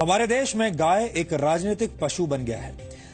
हमारे देश में गाय एक राजनीतिक पशु बन गया है,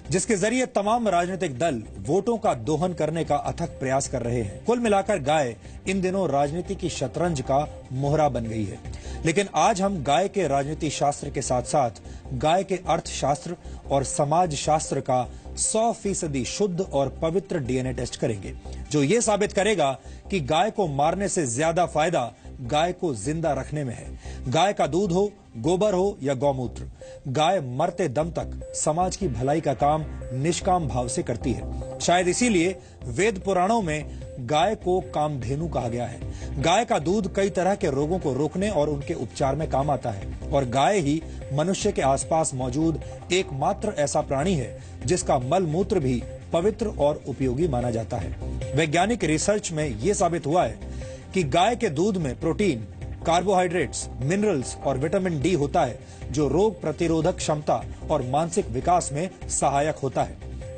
जिसके जरिए तमाम राजनीतिक दल वोटों का दोहन करने का अथक प्रयास कर रहे हैं। कुल मिलाकर गाय इन दिनों राजनीति की शतरंज का मोहरा बन गई है। लेकिन आज हम गाय के राजनीति शास्त्र के साथ साथ गाय के अर्थशास्त्र और समाज शास्त्र का 100% शुद्ध और पवित्र डीएनए टेस्ट करेंगे, जो ये साबित करेगा कि गाय को मारने से ज्यादा फायदा गाय को जिंदा रखने में है। गाय का दूध हो, गोबर हो या गौमूत्र, गाय मरते दम तक समाज की भलाई का काम निष्काम भाव से करती है। शायद इसीलिए वेद पुराणों में गाय को कामधेनु कहा गया है। गाय का दूध कई तरह के रोगों को रोकने और उनके उपचार में काम आता है, और गाय ही मनुष्य के आसपास मौजूद एकमात्र ऐसा प्राणी है जिसका मल मूत्र भी पवित्र और उपयोगी माना जाता है। वैज्ञानिक रिसर्च में यह साबित हुआ है कि गाय के दूध में प्रोटीन, कार्बोहाइड्रेट्स, मिनरल्स और विटामिन डी होता है, जो रोग प्रतिरोधक क्षमता और मानसिक विकास में सहायक होता है।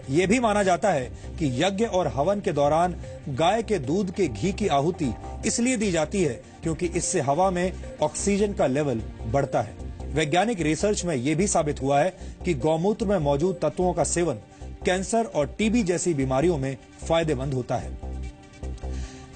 यह भी माना जाता है कि यज्ञ और हवन के दौरान गाय के दूध के घी की आहुति इसलिए दी जाती है क्योंकि इससे हवा में ऑक्सीजन का लेवल बढ़ता है। वैज्ञानिक रिसर्च में यह भी साबित हुआ है कि गौमूत्र में मौजूद तत्वों का सेवन कैंसर और टीबी जैसी बीमारियों में फायदेमंद होता है।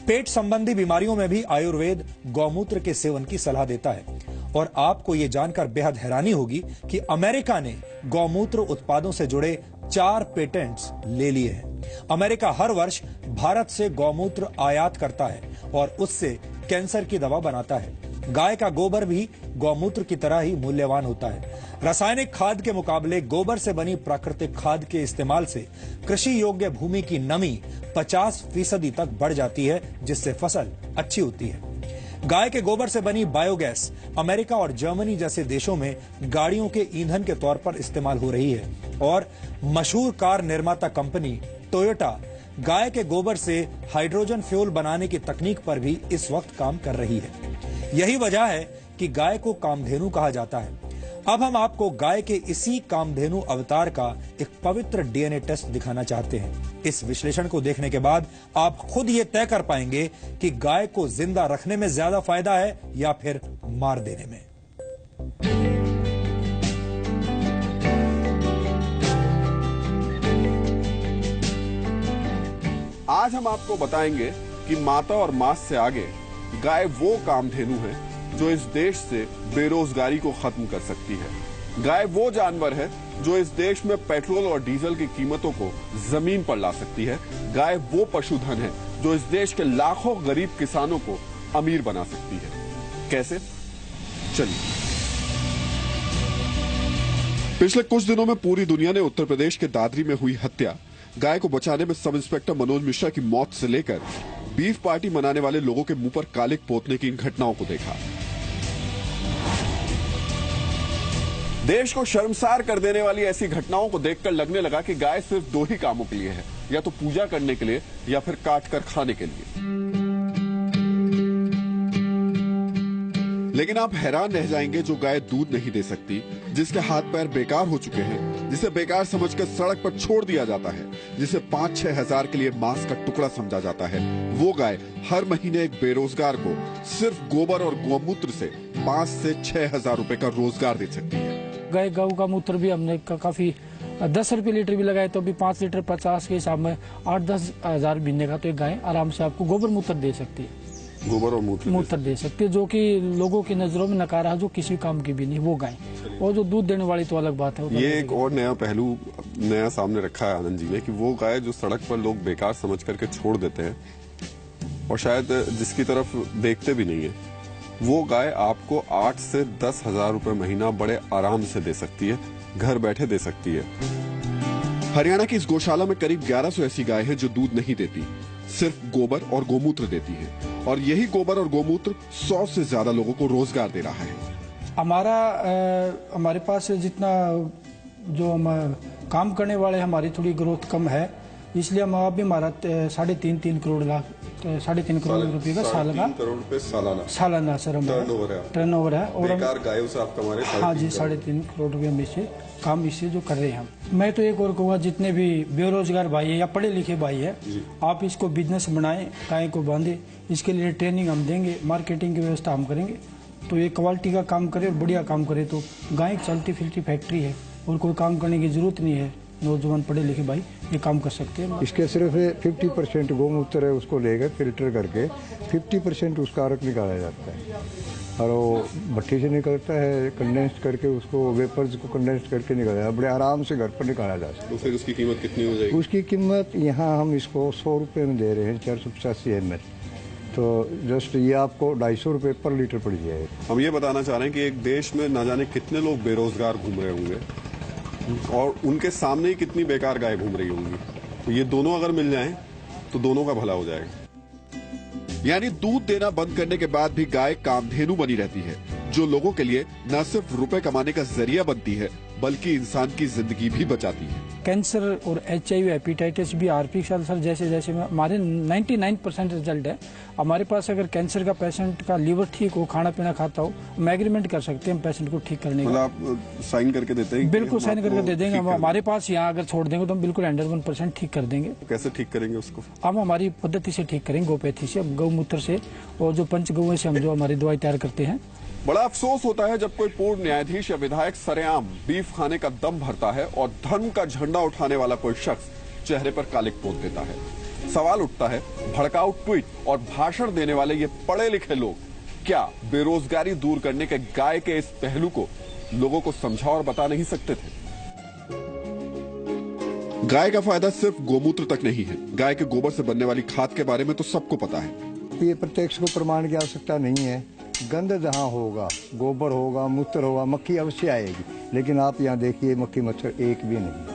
पेट संबंधी बीमारियों में भी आयुर्वेद गौमूत्र के सेवन की सलाह देता है। और आपको ये जानकर बेहद हैरानी होगी कि अमेरिका ने गौमूत्र उत्पादों से जुड़े 4 पेटेंट्स ले लिए हैं। अमेरिका हर वर्ष भारत से गौमूत्र आयात करता है और उससे कैंसर की दवा बनाता है। गाय का गोबर भी गौमूत्र की तरह ही मूल्यवान होता है। रासायनिक खाद के मुकाबले गोबर से बनी प्राकृतिक खाद के इस्तेमाल से कृषि योग्य भूमि की नमी 50% तक बढ़ जाती है, जिससे फसल अच्छी होती है। गाय के गोबर से बनी बायोगैस अमेरिका और जर्मनी जैसे देशों में गाड़ियों के ईंधन के तौर पर इस्तेमाल हो रही है, और मशहूर कार निर्माता कंपनी टोयोटा गाय के गोबर से हाइड्रोजन फ्यूल बनाने की तकनीक पर भी इस वक्त काम कर रही है। यही वजह है कि गाय को कामधेनु कहा जाता है। अब हम आपको गाय के इसी कामधेनु अवतार का एक पवित्र डीएनए टेस्ट दिखाना चाहते हैं। इस विश्लेषण को देखने के बाद आप खुद ये तय कर पाएंगे कि गाय को जिंदा रखने में ज्यादा फायदा है या फिर मार देने में। आज हम आपको बताएंगे कि माता और मांस से आगे गाय वो कामधेनु है जो इस देश से बेरोजगारी को खत्म कर सकती है। गाय वो जानवर है जो इस देश में पेट्रोल और डीजल की कीमतों को जमीन पर ला सकती है। गाय वो पशुधन है जो इस देश के लाखों गरीब किसानों को अमीर बना सकती है। कैसे? चलिए। पिछले कुछ दिनों में पूरी दुनिया ने उत्तर प्रदेश के दादरी में हुई हत्या, गाय को बचाने में सब इंस्पेक्टर मनोज मिश्रा की मौत से लेकर बीफ पार्टी मनाने वाले लोगों के मुंह पर कालिक पोतने की इन घटनाओं को देखा। देश को शर्मसार कर देने वाली ऐसी घटनाओं को देखकर लगने लगा कि गाय सिर्फ 2 ही कामों के लिए है, या तो पूजा करने के लिए या फिर काट कर खाने के लिए। लेकिन आप हैरान रह जाएंगे, जो गाय दूध नहीं दे सकती, जिसके हाथ पैर बेकार हो चुके हैं, जिसे बेकार समझकर सड़क पर छोड़ दिया जाता है, जिसे 5-6 हजार के लिए मांस का टुकड़ा समझा जाता है, वो गाय हर महीने एक बेरोजगार को सिर्फ गोबर और गौमूत्र से 5 से 6 हजार रुपए का रोजगार दे सकती है। गाय गौ का मूत्र भी हमने काफी 10 रुपए लीटर भी लगाए, तो अभी 5 लीटर 50 के हिसाब में 8-10 हजार महीने का तो एक गाय आराम से आपको गोबर मूत्र दे सकती है। गोबर और मूत्र दे सकती है, जो कि लोगों की नजरों में नकारा है, जो किसी काम की भी नहीं, वो गाय। और जो दूध देने वाली तो अलग बात है। ये एक और नया पहलू नया सामने रखा है आनंद जी ने, कि वो गाय जो सड़क पर लोग बेकार समझ करके छोड़ देते हैं और शायद जिसकी तरफ देखते भी नहीं है, वो गाय आपको 8 से 10 हजार रुपए महीना बड़े आराम से दे सकती है, घर बैठे दे सकती है। हरियाणा की इस गौशाला में करीब 1100 ऐसी गाय है जो दूध नहीं देती, सिर्फ गोबर और गोमूत्र देती है, और यही गोबर और गोमूत्र 100 से ज्यादा लोगों को रोजगार दे रहा है। हमारे पास जितना जो हम काम करने वाले हमारी थोड़ी ग्रोथ कम है, इसलिए हम अभी हमारा 3.5 करोड़ रुपए का साल का 3 करोड़ रुपए सालाना सर टर्नओवर है। और बेकार गायों से आप कमा रहे हैं। हाँ जी, 3.5 करोड़ रुपए में से काम इससे जो कर रहे हैं हम। मैं तो एक और कहूँगा, जितने भी बेरोजगार भाई है या पढ़े लिखे भाई है, आप इसको बिजनेस बनाएं, गाय को बांधे, इसके लिए ट्रेनिंग हम देंगे, मार्केटिंग की व्यवस्था हम करेंगे, तो ये क्वालिटी का काम करे और बढ़िया काम करे तो गाय एक चलती फिरती फैक्ट्री है और कोई काम करने की जरूरत नहीं है। नौजवान पढ़े लिखे भाई ये काम कर सकते हैं। इसके सिर्फ 50% गोमूत्र है, उसको लेकर फिल्टर करके 50% उसका अर्क निकाला जाता है और वो भट्टी से निकलता है, कंडेंस करके उसको वेपर्स को कंडेंस करके निकाला जाता है। बड़े आराम से घर पर निकाला जा सकता है। तो फिर उसकी कीमत कितनी हो जाएगी? उसकी कीमत यहाँ हम इसको 100 रुपये में दे रहे हैं, 485 ml। तो जस्ट ये आपको 250 रुपये पर लीटर पड़ जाएगा। हम ये बताना चाह रहे हैं कि एक देश में न जाने कितने लोग बेरोजगार घूम रहे होंगे और उनके सामने ही कितनी बेकार गाय घूम रही होंगी। तो ये दोनों अगर मिल जाएं तो दोनों का भला हो जाएगा। यानी दूध देना बंद करने के बाद भी गाय कामधेनु बनी रहती है, जो लोगों के लिए न सिर्फ रुपए कमाने का जरिया बनती है बल्कि इंसान की जिंदगी भी बचाती है। कैंसर और HIV हेपेटाइटिस भी आरपी सर जैसे जैसे हमारे 99% रिजल्ट है। हमारे पास अगर कैंसर का पेशेंट का लीवर ठीक हो, खाना पीना खाता हो, हम एग्रीमेंट कर सकते हैं पेशेंट को ठीक करने का। मतलब आप साइन करके देते हैं? बिल्कुल साइन करके दे देंगे। हमारे पास यहाँ अगर छोड़ देंगे तो हम बिल्कुल 101% ठीक कर देंगे। कैसे ठीक करेंगे उसको? हम हमारी पद्धति से ठीक करेंगे, गोपैथी से, गौमूत्र से और जो पंचगव्य से हम जो हमारी दवाई तैयार करते हैं। बड़ा अफसोस होता है जब कोई पूर्व न्यायाधीश या विधायक सरेआम बीफ खाने का दम भरता है और धर्म का झंडा उठाने वाला कोई शख्स चेहरे पर कालिक पोत देता है। सवाल उठता है, भड़काऊ ट्वीट और भाषण देने वाले ये पढ़े लिखे लोग क्या बेरोजगारी दूर करने के गाय के इस पहलू को लोगों को समझा और बता नहीं सकते थे? गाय का फायदा सिर्फ गोमूत्र तक नहीं है, गाय के गोबर से बनने वाली खाद के बारे में तो सबको पता है। ये प्रत्यक्ष को प्रमाण की आवश्यकता नहीं है। गंध जहाँ होगा, गोबर होगा, मूत्र होगा, मक्खी अवश्य आएगी, लेकिन आप यहाँ देखिए मक्खी मच्छर एक भी नहीं।